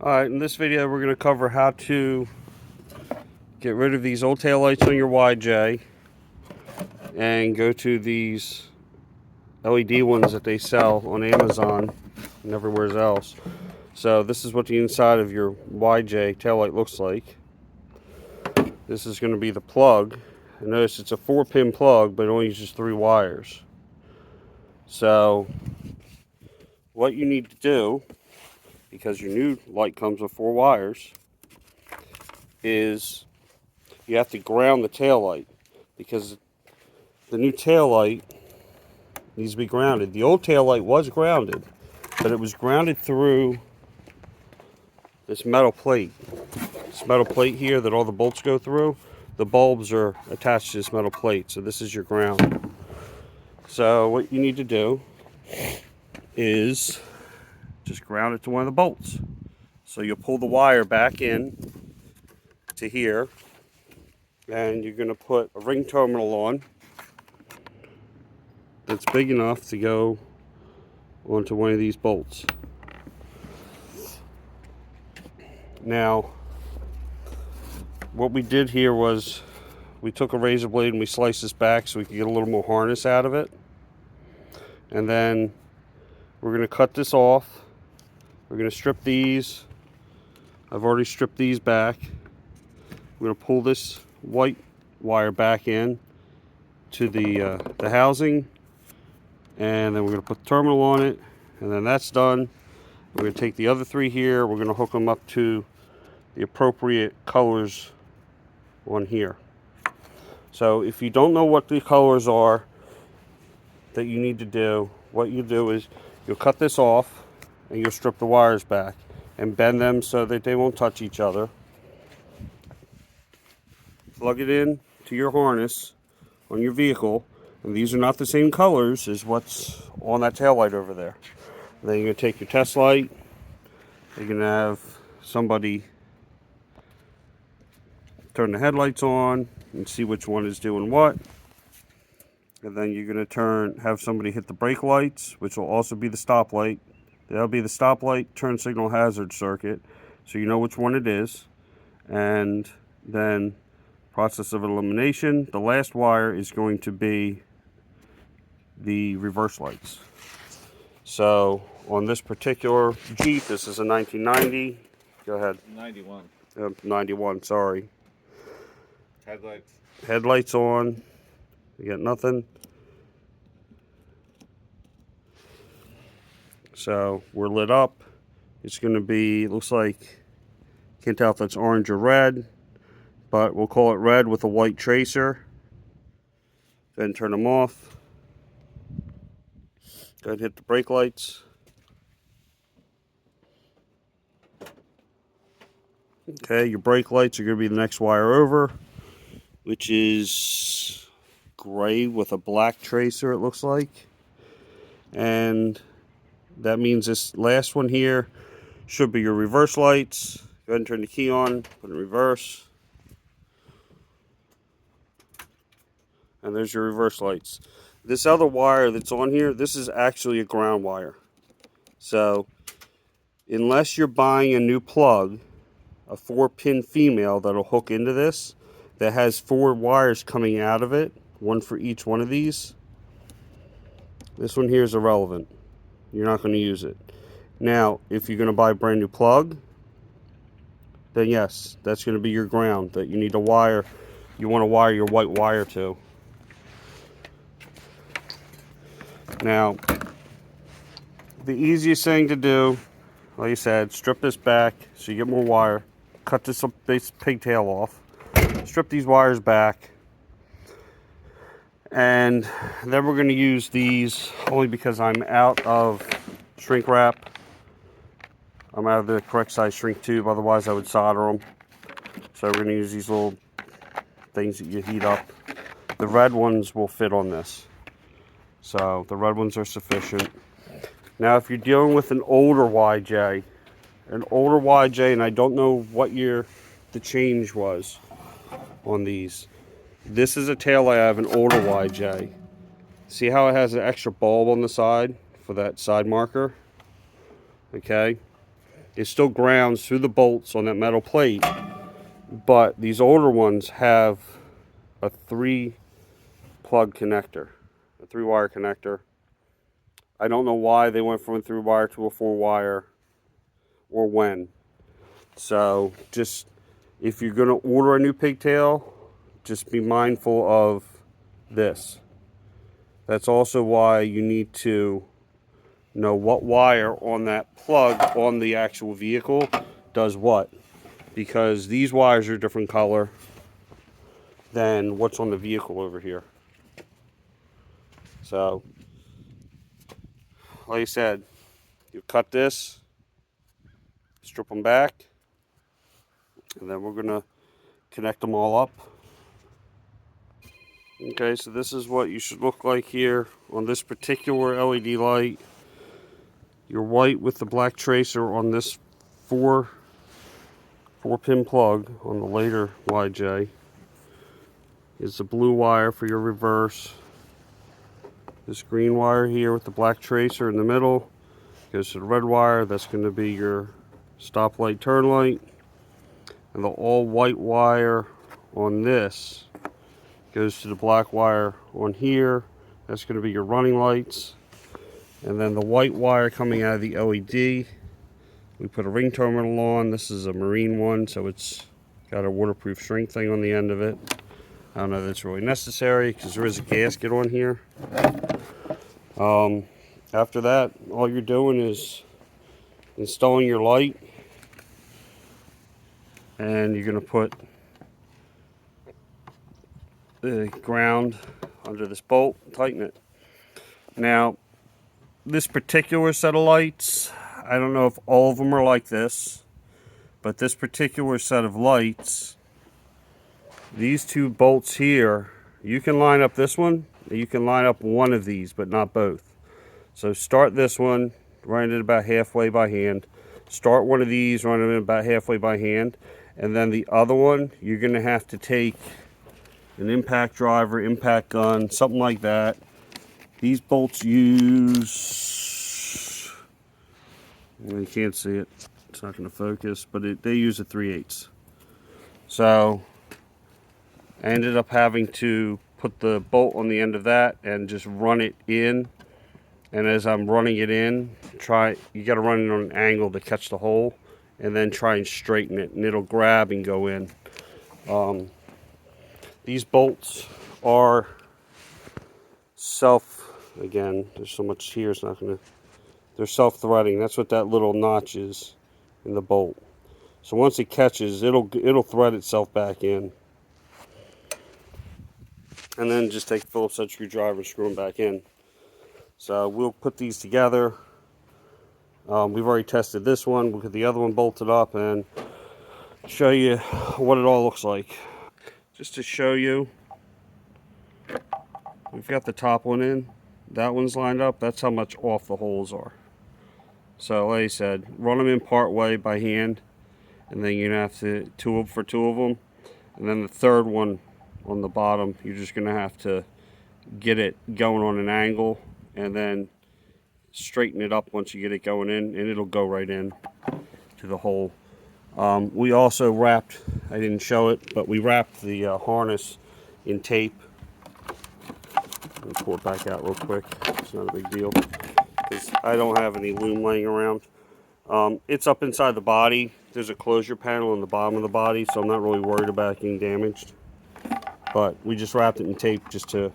Alright, in this video we're going to cover how to get rid of these old taillights on your YJ and go to these LED ones that they sell on Amazon and everywhere else. So this is what the inside of your YJ taillight looks like. This is going to be the plug. And notice it's a 4-pin plug, but it only uses 3 wires. So what you need to do, because your new light comes with 4 wires, is you have to ground the tail light, because the new tail light needs to be grounded. The old tail light was grounded, but it was grounded through this metal plate. This metal plate here that all the bolts go through, the bulbs are attached to this metal plate, so this is your ground. So what you need to do is just ground it to one of the bolts. So you'll pull the wire back in to here, and you're going to put a ring terminal on that's big enough to go onto one of these bolts. Now, what we did here was we took a razor blade and we sliced this back so we could get a little more harness out of it. And then we're going to cut this off. We're going to strip these. I've already stripped these back. We're going to pull this white wire back in to the housing, and then we're going to put the terminal on it, and then that's done. We're going to take the other 3 here, we're going to hook them up to the appropriate colors on here. So if you don't know what the colors are that you need to do, what you do is you'll cut this off and you'll strip the wires back and bend them so that they won't touch each other. Plug it in to your harness on your vehicle, and these are not the same colors as what's on that tail light over there. And then you're going to take your test light, you're going to have somebody turn the headlights on and see which one is doing what. And then you're going to have somebody hit the brake lights, which will also be the stop light. That'll be the stoplight turn signal hazard circuit, so you know which one it is. And then process of elimination, the last wire is going to be the reverse lights. So on this particular Jeep, this is a 1990. Go ahead. 91. 91, sorry. Headlights. Headlights on. You got nothing. So we're lit up. It's going to be, it looks like, can't tell if that's orange or red, but we'll call it red with a white tracer. Then turn them off. Go ahead and hit the brake lights. Okay, your brake lights are going to be the next wire over, which is gray with a black tracer, it looks like. And that means this last one here should be your reverse lights. Go ahead and turn the key on, put it in reverse. And there's your reverse lights. This other wire that's on here, this is actually a ground wire. So, unless you're buying a new plug, a 4-pin female that'll hook into this, that has 4 wires coming out of it, one for each one of these, this one here is irrelevant. You're not going to use it. Now, if you're going to buy a brand new plug, then yes, that's going to be your ground that you need to wire. You want to wire your white wire to. Now, the easiest thing to do, like I said, strip this back so you get more wire. Cut this pigtail off. Strip these wires back. And then we're going to use these only because I'm out of shrink wrap. I'm out of the correct size shrink tube, otherwise I would solder them. So we're going to use these little things that you heat up. The red ones will fit on this. So the red ones are sufficient. Now if you're dealing with an older YJ, and I don't know what year the change was on these. This is a taillight out of an older YJ. See how it has an extra bulb on the side for that side marker? Okay. it still grounds through the bolts on that metal plate, but these older ones have a 3-plug connector, a 3-wire connector. I don't know why they went from a 3-wire to a 4-wire, or when. So just, if you're going to order a new pigtail, just be mindful of this. That's also why you need to know what wire on that plug on the actual vehicle does what, because these wires are a different color than what's on the vehicle over here. So like I said, you cut this, strip them back, and then we're gonna connect them all up. Okay, so this is what you should look like here on this particular LED light. Your white with the black tracer on this 4-pin plug on the later YJ is the blue wire for your reverse. This green wire here with the black tracer in the middle goes to the red wire. That's going to be your stoplight turn light. And the all white wire on this goes to the black wire on here. That's going to be your running lights. And then the white wire coming out of the LED, we put a ring terminal on. This is a marine one, so it's got a waterproof shrink thing on the end of it. I don't know if that's really necessary because there is a gasket on here. After that, all you're doing is installing your light, and you're going to put the ground under this bolt and tighten it. Now, this particular set of lights, I don't know if all of them are like this, but this particular set of lights, these 2 bolts here, you can line up this one, you can line up one of these, but not both. So start this one, run it about halfway by hand. Start one of these, run it about halfway by hand. And then the other one, you're going to have to take an impact driver, impact gun, something like that. These bolts use, well, you can't see it, it's not going to focus, but they use a 3/8. So I ended up having to put the bolt on the end of that and just run it in. And as I'm running it in, you got to run it on an angle to catch the hole, and then try and straighten it, and it'll grab and go in. These bolts are again, there's so much here, it's not going to, they're self-threading. That's what that little notch is in the bolt. So once it catches, it'll thread itself back in. And then just take a Phillips head screwdriver and screw them back in. So we'll put these together. We've already tested this one. We'll get the other one bolted up and show you what it all looks like. Just to show you, we've got the top one in. That one's lined up. That's how much off the holes are. So like I said, run them in part way by hand, and then you're going to have to two of them. And then the third one on the bottom, you're just going to have to get it going on an angle and then straighten it up once you get it going in, and it'll go right in to the hole. We also wrapped, I didn't show it, but we wrapped the harness in tape. Let me pull it back out real quick. It's not a big deal because I don't have any loom laying around. It's up inside the body. There's a closure panel on the bottom of the body, so I'm not really worried about getting damaged. But we just wrapped it in tape just to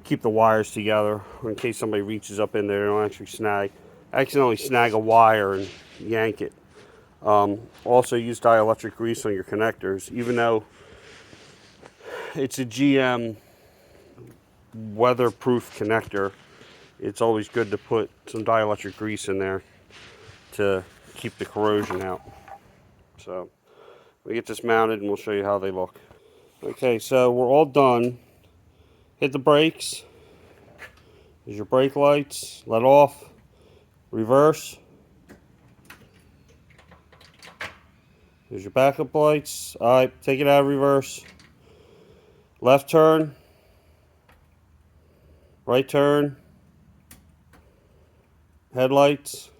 keep the wires together in case somebody reaches up in there. They don't actually accidentally snag a wire and yank it. Also use dielectric grease on your connectors. Even though it's a GM weatherproof connector, it's always good to put some dielectric grease in there to keep the corrosion out. So we get this mounted and we'll show you how they look. Okay, so we're all done. Hit the brakes. There's your brake lights. Let off. Reverse. There's your backup lights. Alright, take it out of reverse. Left turn. Right turn. Headlights.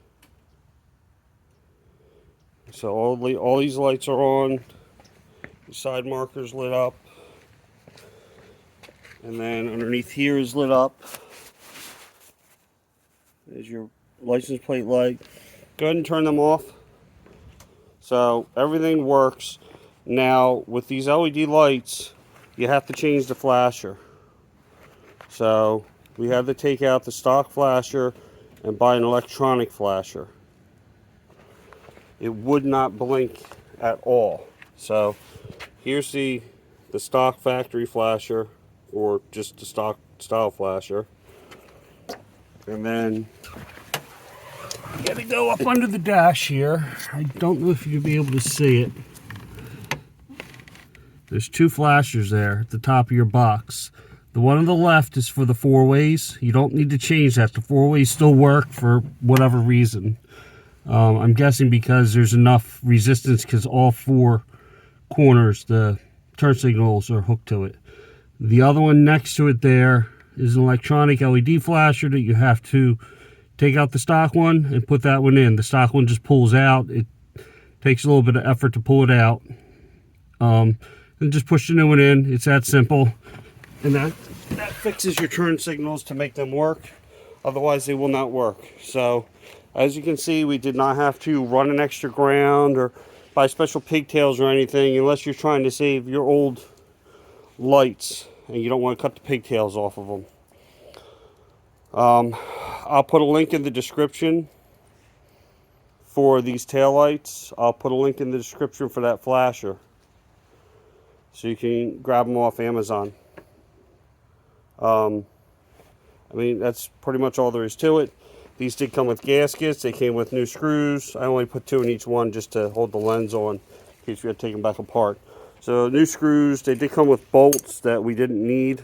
So all these lights are on. The side marker's lit up. And then underneath here is lit up. There's your license plate light. Go ahead and turn them off. So everything works. Now with these LED lights, you have to change the flasher. So we had to take out the stock flasher and buy an electronic flasher. It would not blink at all. So here's the stock factory flasher, or just the stock style flasher. And then you gotta go up under the dash here. I don't know if you'll be able to see it. There's two flashers there at the top of your box. The one on the left is for the 4-ways. You don't need to change that. The 4-ways still work for whatever reason. I'm guessing because there's enough resistance, because all 4 corners, the turn signals are hooked to it. The other one next to it there is an electronic LED flasher that you have to take out the stock one and put that one in. The stock one just pulls out. It takes a little bit of effort to pull it out. And just push the new one in. It's that simple. And that fixes your turn signals to make them work. Otherwise they will not work. So as you can see, we did not have to run an extra ground or buy special pigtails or anything, unless you're trying to save your old lights and you don't want to cut the pigtails off of them. I'll put a link in the description for these taillights. I'll put a link in the description for that flasher, so you can grab them off Amazon. I mean, that's pretty much all there is to it. These did come with gaskets. They came with new screws. I only put 2 in each one just to hold the lens on in case we had to take them back apart. So new screws. They did come with bolts that we didn't need.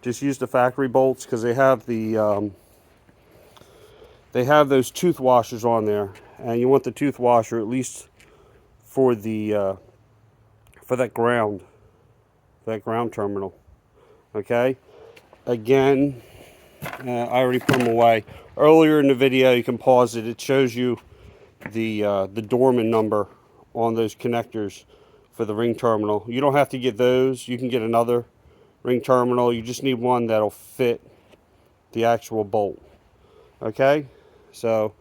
Just use the factory bolts, because they have the they have those tooth washers on there, and you want the tooth washer at least for the for that ground terminal. Okay. Again, I already put them away earlier in the video. You can pause it. It shows you the Dorman number on those connectors for the ring terminal. You don't have to get those. You can get another ring terminal. You just need one that'll fit the actual bolt. Okay, so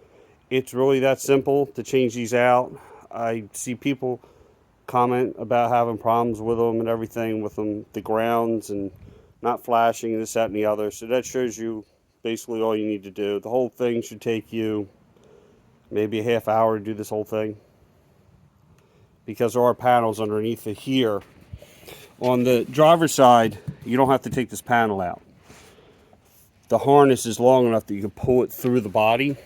it's really that simple to change these out. I see people comment about having problems with them and everything, with them, the grounds and not flashing, this, that, and the other. So that shows you basically all you need to do. The whole thing should take you maybe a half hour to do this whole thing, because there are panels underneath it here. On the driver's side, you don't have to take this panel out. The harness is long enough that you can pull it through the body.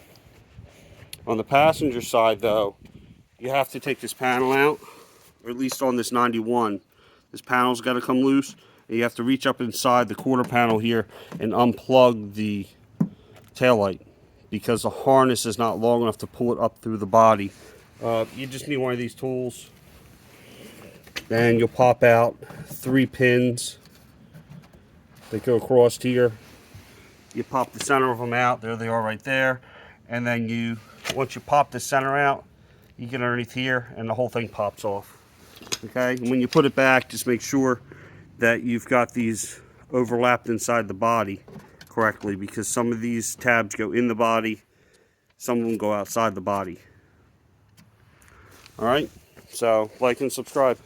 On the passenger side, though, you have to take this panel out, or at least on this 91. This panel's got to come loose, and you have to reach up inside the quarter panel here and unplug the taillight, because the harness is not long enough to pull it up through the body. You just need one of these tools, and you'll pop out 3 pins that go across here. You pop the center of them out. There they are right there. And then once you pop the center out, you get underneath here and the whole thing pops off. Okay, and when you put it back, just make sure that you've got these overlapped inside the body correctly, because some of these tabs go in the body, some of them go outside the body. All right, so like and subscribe.